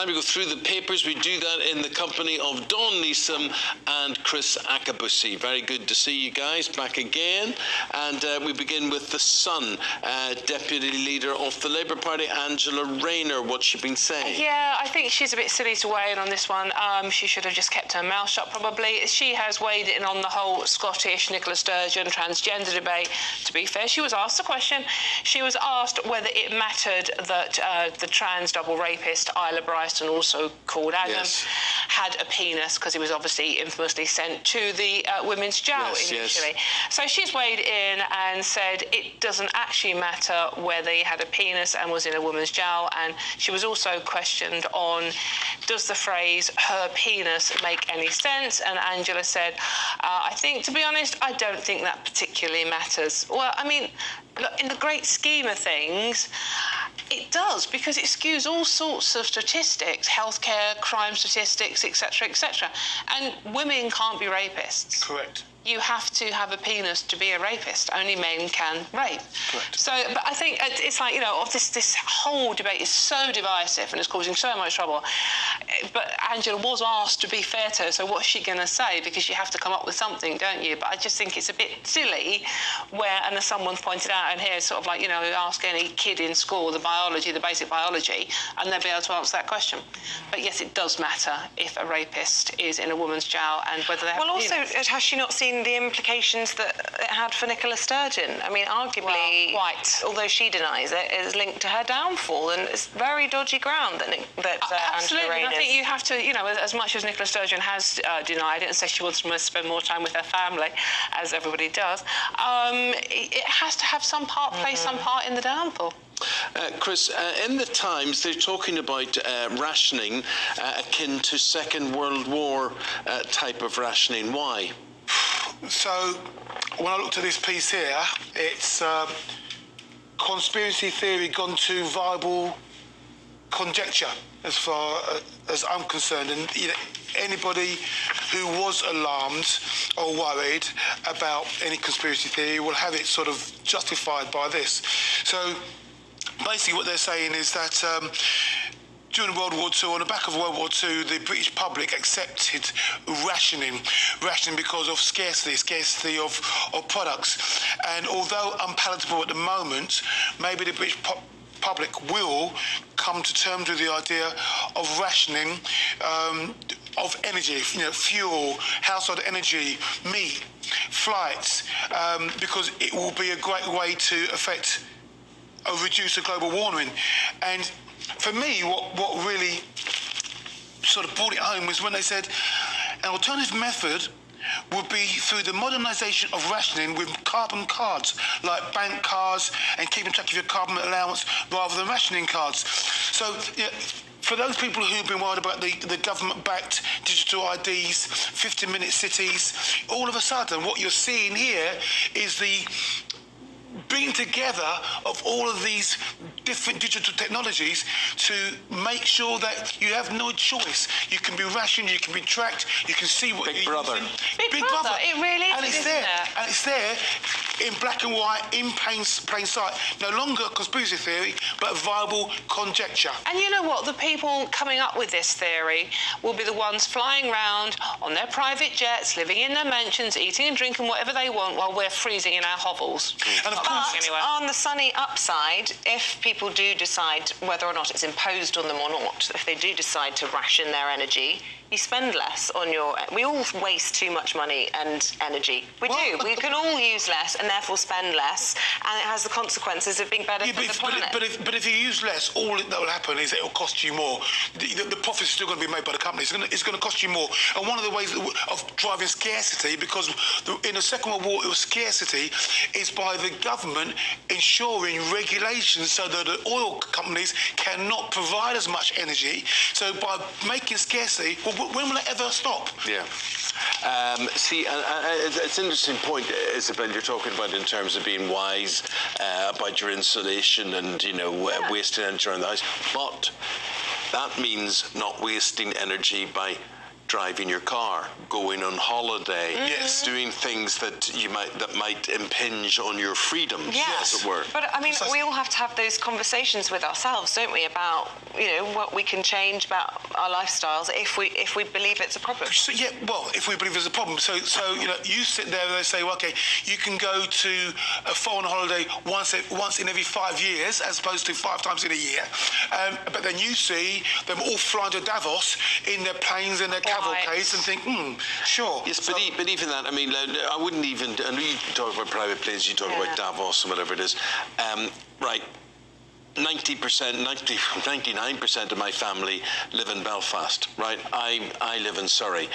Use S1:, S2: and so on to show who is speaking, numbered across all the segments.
S1: time to go through the papers. We do that in the company of Dawn Neeson and Chris Akabusi. Very good to see you guys back again. And we begin with The Sun. Deputy Leader of the Labour Party, Angela Rayner. What's she been saying?
S2: Yeah, I think she's a bit silly to weigh in on this one. She should have just kept her mouth shut, probably. She has weighed in on the whole Scottish Nicola Sturgeon transgender debate. To be fair, she was asked a question. She was asked whether it mattered that the trans double rapist, Isla Bryson, also called Adam, had a penis, because he was obviously infamously sent to the women's jail initially. So she's weighed in and said it doesn't actually matter whether he had a penis and was in a woman's jail. And she was also questioned on, does the phrase her penis make any sense? And Angela said, I think, to be honest, I don't think that particularly matters. Well, I mean, look, in the great scheme of things, it does, because it skews all sorts of statistics, healthcare, crime statistics, etc., etc. And women can't be rapists.
S3: Correct.
S2: You have to have a penis to be a rapist. Only men can rape.
S3: Correct.
S2: So, but I think it's like, you know, this whole debate is so divisive and it's causing so much trouble. But Angela was asked to be fair to her, so what's she going to say? Because you have to come up with something, don't you? But I just think it's a bit silly where, and as someone's pointed out in here, sort of like, you know, ask any kid in school the basic biology, and they'll be able to answer that question. But yes, it does matter if a rapist is in a woman's jail and whether they have a penis.
S4: Also, has she not seen the implications that it had for Nicola Sturgeon? I mean, arguably, although she denies it, is linked to her downfall, and it's very dodgy ground that
S2: absolutely.
S4: Angela Rayner.
S2: I think you have to, you know, as much as Nicola Sturgeon has denied it and says she wants to spend more time with her family, as everybody does, it has to have some part, play some part in the downfall.
S1: Chris, in the Times, they're talking about rationing akin to Second World War type of rationing. Why?
S3: So, when I looked at this piece here, it's conspiracy theory gone to viable conjecture, as far as I'm concerned. And you know, anybody who was alarmed or worried about any conspiracy theory will have it sort of justified by this. So, basically what they're saying is that during World War II, on the back of World War II, the British public accepted rationing because of scarcity of products. And although unpalatable at the moment, maybe the British public will come to terms with the idea of rationing of energy, you know, fuel, household energy, meat, flights, because it will be a great way to affect or reduce the global warming. And for me, what really sort of brought it home was when they said an alternative method would be through the modernisation of rationing with carbon cards, like bank cards, and keeping track of your carbon allowance rather than rationing cards. So, you know, for those people who've been worried about the government-backed digital IDs, 15-minute cities, all of a sudden what you're seeing here is the bringing together of all of these different digital technologies to make sure that you have no choice. You can be rationed, you can be tracked, you can see what
S1: Big
S3: you're
S1: Brother.
S3: using.
S2: Big Brother, it really is,
S3: and it's
S2: isn't
S3: there.
S2: it?
S3: And it's there in black and white, in plain sight. No longer a conspiracy theory, but a viable conjecture.
S2: And you know what? The people coming up with this theory will be the ones flying around on their private jets, living in their mansions, eating and drinking whatever they want while we're freezing in our hovels.
S3: And of course,
S2: anyway.
S4: On the sunny upside, if people do decide whether or not it's imposed on them or not, if they do decide to ration their energy, you spend less on your... We all waste too much money and energy. We do. We can all use less and therefore spend less, and it has the consequences of being better for the planet.
S3: But if you use less, all that will happen is it will cost you more. The profits are still going to be made by the company. It's going to cost you more. And one of the ways of driving scarcity, because in the Second World War it was scarcity, is by the government ensuring regulations so that the oil companies cannot provide as much energy. So by making scarcity, well, when will it ever stop?
S1: Yeah. See, it's an interesting point, Isabel, you're talking about in terms of being wise about your insulation and, you know, wasting energy around the house. But that means not wasting energy by driving your car, going on holiday,
S3: Yes.
S1: doing things that might impinge on your freedoms,
S4: Yes.
S1: as it were.
S4: But I mean, we all have to have those conversations with ourselves, don't we, about what we can change about our lifestyles if we believe it's a problem.
S3: So, yeah, well, if we believe there's a problem. So you sit there and they say, well, okay, you can go to a foreign holiday once in every 5 years as opposed to 5 times in a year. But then you see them all flying to Davos in their planes and their cavalcades and think, sure.
S1: Yes, but even that, I mean, I wouldn't even, I know you talk about private planes, you talk about Davos and whatever it is. Right. 99% of my family live in Belfast, right? I live in Surrey.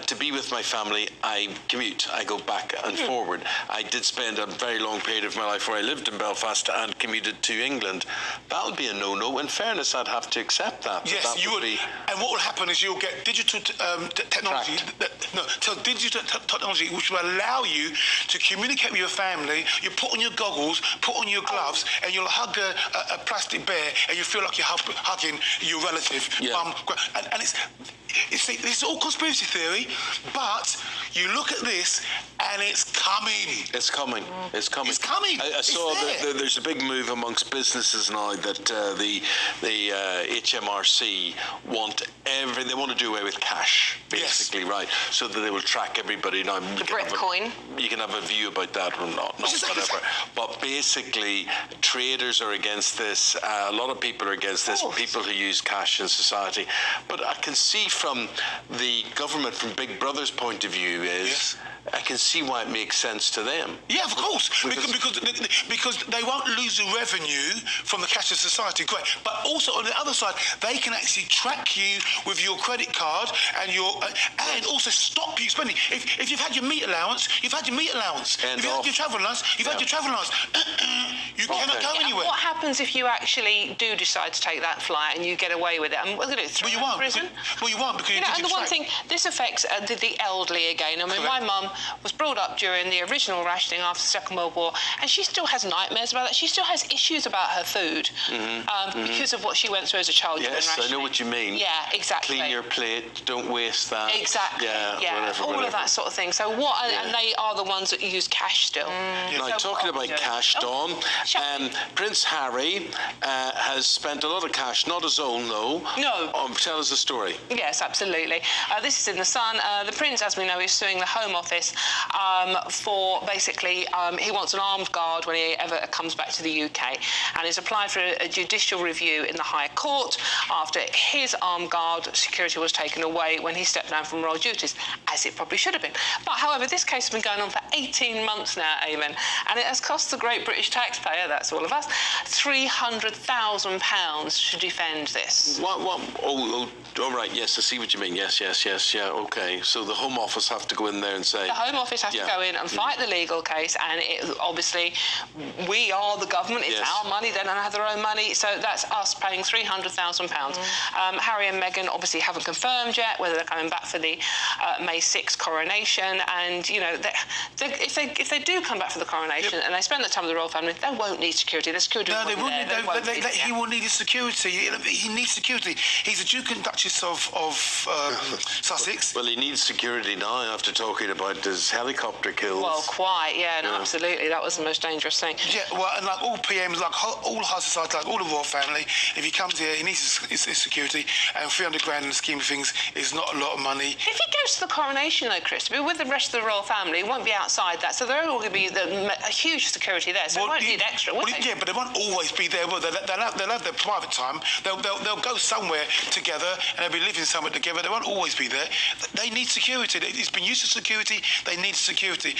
S1: To be with my family, I commute. I go back and forward. I did spend a very long period of my life where I lived in Belfast and commuted to England. That would be a no-no. In fairness, I'd have to accept that.
S3: Yes,
S1: that
S3: you would. And what will happen is you'll get digital technology. Digital technology which will allow you to communicate with your family. You put on your goggles, put on your gloves, and you'll hug a plastic bear, and you feel like you're hugging your relative. And it's all conspiracy theory, but you look at this, and it's coming.
S1: It's coming. It's coming.
S3: It's coming.
S1: I saw that there's a big move amongst businesses now that the HMRC want they want to do away with cash, basically, right? So that they will track everybody. Now,
S4: the Bitcoin.
S1: You can have a view about that or not whatever. But basically, traders are against this. A lot of people are against this. People who use cash in society. But I can see from the government, from Big Brother's point of view, I can see why it makes sense to them.
S3: Yeah, of course, because they won't lose the revenue from the cashless society. Great, but also on the other side, they can actually track you with your credit card and also stop you spending. If you've had your meat allowance, you've had your meat allowance. If you've had your travel allowance, you've had your travel allowance. You cannot go anywhere.
S2: What happens if you actually do decide to take that flight and you get away with it? And what are they going to do?
S3: Well, you won't.
S2: Prison?
S3: Well, you won't because
S2: and the one thing, this affects the elderly again. I mean, my mum was brought up during the original rationing after the Second World War, and she still has nightmares about that. She still has issues about her food because of what she went through as a child during rationing.
S1: Yes, I know what you mean.
S2: Yeah, exactly.
S1: Clean your plate, don't waste that.
S2: Exactly.
S1: Yeah,
S2: all of that sort of thing. So and they are the ones that use cash still.
S1: Now, talking about cash, Dawn, Prince Harry has spent a lot of cash, not his own though.
S2: No.
S1: Tell us the story.
S2: Yes, absolutely. This is in The Sun. The Prince, as we know, is suing the Home Office for basically he wants an armed guard when he ever comes back to the UK, and he's applied for a judicial review in the High Court after his armed guard security was taken away when he stepped down from royal duties, as it probably should have been. But however, this case has been going on for 18 months now, Eamonn, and it has cost the great British taxpayer, that's all of us, £300,000 to defend this.
S1: What? Oh, all right, yes, I see what you mean. Yes, okay. So the Home Office have to go in there and say...
S2: The Home Office have to go in and fight the legal case, and obviously we are the government, it's our money, they don't have their own money, so that's us paying £300,000. Harry and Meghan obviously haven't confirmed yet whether they're coming back for the May 6th coronation, and, if they do come back for the coronation and they spend the time with the royal family, they won't need security. The security
S3: they won't. He will need his security. He needs security. He's the Duke and Duchess of Sussex.
S1: Well, he needs security now after talking about his helicopter kills.
S2: Well, quite, absolutely. That was the most dangerous thing.
S3: Yeah, well, and like all PMs, like all high society, like all the royal family, if he comes here, he needs his security, and £300,000 in the scheme of things is not a lot of money.
S2: If he goes to the coronation, though, Chris, with the rest of the royal family, it won't be outside that, so there will be a huge security there, so they won't need extra, will they?
S3: Yeah, but they won't always be there, will they? They'll have their private time. They'll go somewhere together, and they'll be living somewhere together. They won't always be there. They need security. It's been used to security. They need security.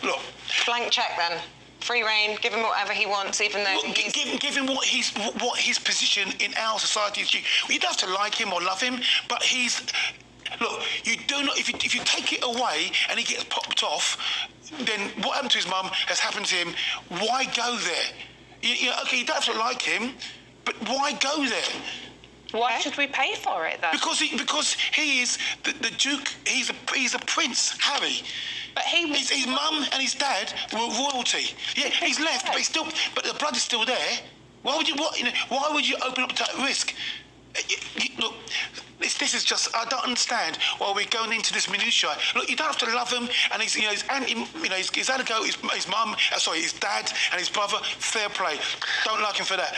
S3: Look.
S4: Blank check, then. Free reign, give him whatever he wants, even though
S3: give him what his position in our society is. You don't have to like him or love him, but he's... Look, you do not. If you take it away and he gets popped off, then what happened to his mum has happened to him. Why go there? Okay, you don't have to like him, but why go there?
S2: Why should we pay for it, though?
S3: Because he is the Duke. He's a prince, Harry.
S2: But
S3: his mum and his dad were royalty. Yeah, he's left, but the blood is still there. Why would you open up to that risk? Look, This is just, I don't understand why we're going into this minutiae. Look, you don't have to love him, and his had to go, his mum, his dad and his brother, fair play. Don't like him for that.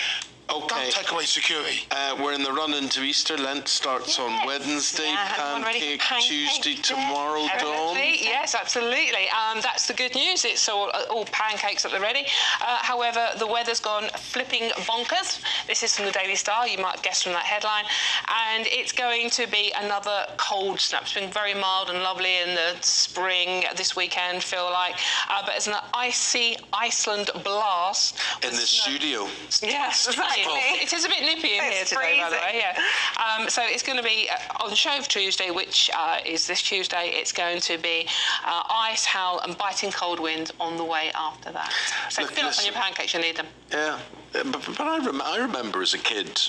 S1: Okay.
S3: Don't take away security.
S1: We're in the run into Easter. Lent starts on Wednesday. Pancake Tuesday tomorrow, Dawn.
S2: Yes, absolutely. That's the good news. It's all pancakes at the ready. However, the weather's gone flipping bonkers. This is from the Daily Star. You might guess from that headline. And it's going to be another cold snap. It's been very mild and lovely in the spring this weekend, feel like. But it's an icy Iceland blast.
S1: In the studio.
S2: Yes, it is a bit nippy in here today, by the way. Yeah. So it's going to be on Shove Tuesday, which is this Tuesday. It's going to be ice, howl, and biting cold winds on the way after that. So fill up on your pancakes. You need them.
S1: Yeah, but I remember as a kid.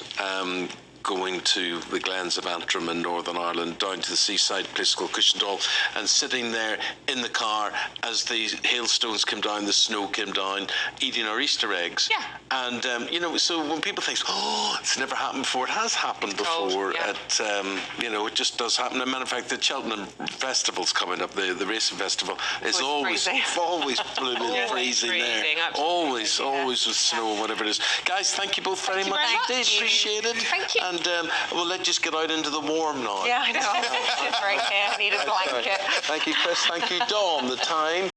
S1: Going to the Glens of Antrim in Northern Ireland, down to the seaside place called Cushendall, and sitting there in the car as the hailstones came down, the snow came down, eating our Easter eggs.
S2: Yeah.
S1: And, so when people think, it's never happened before, it has happened before.
S2: Yeah.
S1: It just does happen. As a matter of fact, the Cheltenham Festival's coming up, the racing festival, is always blooming freezing there. Always with snow and whatever it is. Guys, thank you both very much. Indeed, appreciate it.
S2: Thank you.
S1: And let's just get out into the warm now.
S4: Yeah, I know. I'm shivering here. I need a blanket.
S1: Thank you, Chris. Thank you, Dawn. The time.